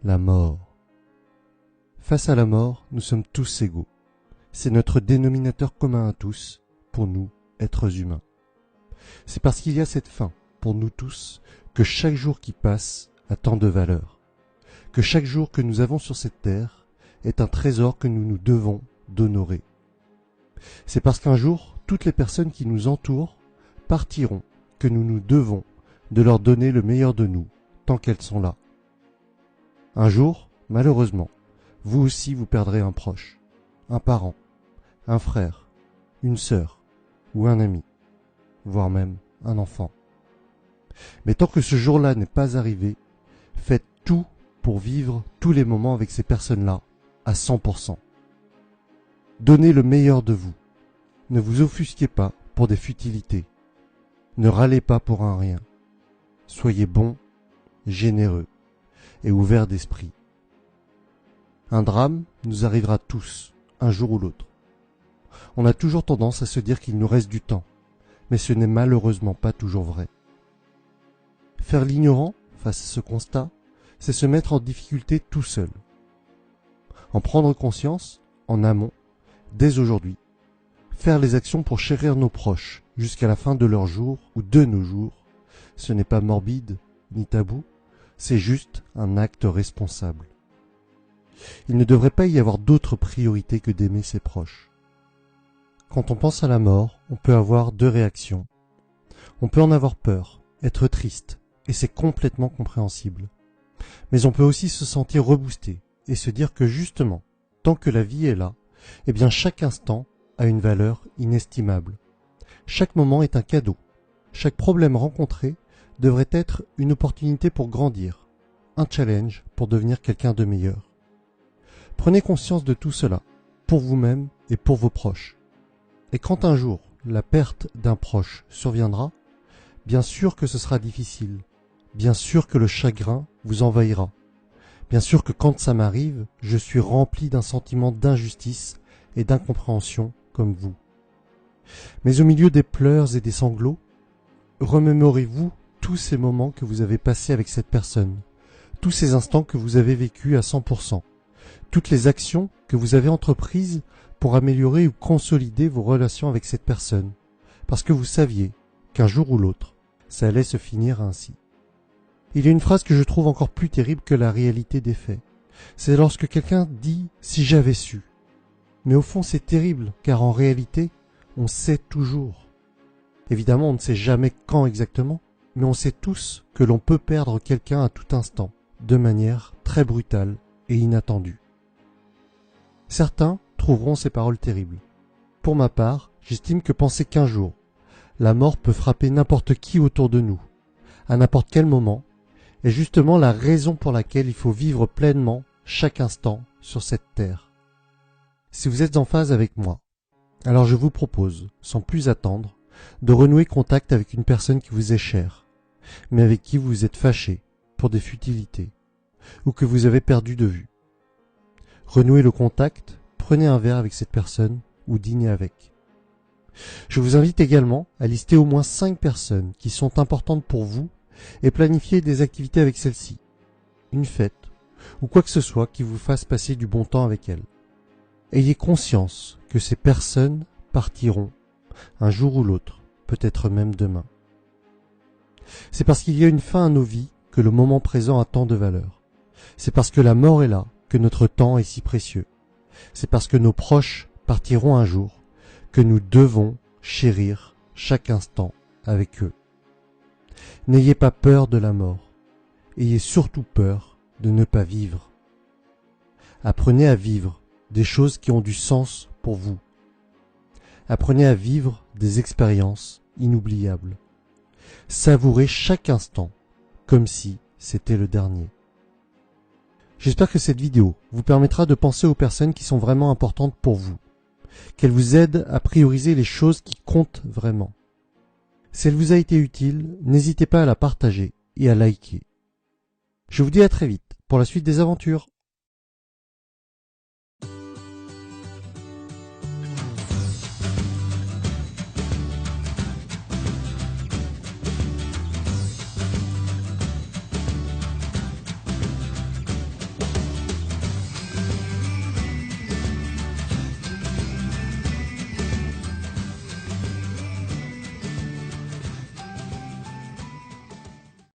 la mort. Face à la mort, nous sommes tous égaux. C'est notre dénominateur commun à tous, pour nous, êtres humains. C'est parce qu'il y a cette fin, pour nous tous, que chaque jour qui passe a tant de valeur. Que chaque jour que nous avons sur cette terre est un trésor que nous nous devons d'honorer. C'est parce qu'un jour, toutes les personnes qui nous entourent partiront que nous nous devons de leur donner le meilleur de nous, tant qu'elles sont là. Un jour, malheureusement, vous aussi vous perdrez un proche, un parent, un frère, une sœur ou un ami, voire même un enfant. Mais tant que ce jour-là n'est pas arrivé, faites tout pour vivre tous les moments avec ces personnes-là à 100%. Donnez le meilleur de vous. Ne vous offusquez pas pour des futilités. Ne râlez pas pour un rien. Soyez bon, généreux et ouvert d'esprit. Un drame nous arrivera tous, un jour ou l'autre. On a toujours tendance à se dire qu'il nous reste du temps, mais ce n'est malheureusement pas toujours vrai. Faire l'ignorant face à ce constat, c'est se mettre en difficulté tout seul. En prendre conscience, en amont, dès aujourd'hui, faire les actions pour chérir nos proches jusqu'à la fin de leur jour ou de nos jours, ce n'est pas morbide ni tabou, c'est juste un acte responsable. Il ne devrait pas y avoir d'autre priorité que d'aimer ses proches. Quand on pense à la mort, on peut avoir deux réactions. On peut en avoir peur, être triste, et c'est complètement compréhensible. Mais on peut aussi se sentir reboosté et se dire que justement, tant que la vie est là, eh bien chaque instant a une valeur inestimable. Chaque moment est un cadeau. Chaque problème rencontré devrait être une opportunité pour grandir, un challenge pour devenir quelqu'un de meilleur. Prenez conscience de tout cela, pour vous-même et pour vos proches. Et quand un jour la perte d'un proche surviendra, bien sûr que ce sera difficile, bien sûr que le chagrin vous envahira, bien sûr que quand ça m'arrive, je suis rempli d'un sentiment d'injustice et d'incompréhension comme vous. Mais au milieu des pleurs et des sanglots, remémorez-vous tous ces moments que vous avez passés avec cette personne, tous ces instants que vous avez vécus à 100%, toutes les actions que vous avez entreprises pour améliorer ou consolider vos relations avec cette personne, parce que vous saviez qu'un jour ou l'autre, ça allait se finir ainsi. Il y a une phrase que je trouve encore plus terrible que la réalité des faits. C'est lorsque quelqu'un dit « si j'avais su ». Mais au fond, c'est terrible, car en réalité, on sait toujours. Évidemment, on ne sait jamais quand exactement, mais on sait tous que l'on peut perdre quelqu'un à tout instant, de manière très brutale et inattendue. Certains trouveront ces paroles terribles. Pour ma part, j'estime que penser qu'un jour, la mort peut frapper n'importe qui autour de nous, à n'importe quel moment, est justement la raison pour laquelle il faut vivre pleinement chaque instant sur cette terre. Si vous êtes en phase avec moi, alors je vous propose, sans plus attendre, de renouer contact avec une personne qui vous est chère, mais avec qui vous êtes fâché pour des futilités, ou que vous avez perdu de vue. Renouez le contact, prenez un verre avec cette personne ou dînez avec. Je vous invite également à lister au moins 5 personnes qui sont importantes pour vous et planifier des activités avec celles-ci, une fête ou quoi que ce soit qui vous fasse passer du bon temps avec elles. Ayez conscience que ces personnes partiront un jour ou l'autre, peut-être même demain. C'est parce qu'il y a une fin à nos vies que le moment présent a tant de valeur. C'est parce que la mort est là que notre temps est si précieux. C'est parce que nos proches partiront un jour que nous devons chérir chaque instant avec eux. N'ayez pas peur de la mort. Ayez surtout peur de ne pas vivre. Apprenez à vivre des choses qui ont du sens pour vous. Apprenez à vivre des expériences inoubliables. Savourez chaque instant comme si c'était le dernier. J'espère que cette vidéo vous permettra de penser aux personnes qui sont vraiment importantes pour vous, qu'elle vous aide à prioriser les choses qui comptent vraiment. Si elle vous a été utile, n'hésitez pas à la partager et à liker. Je vous dis à très vite pour la suite des aventures.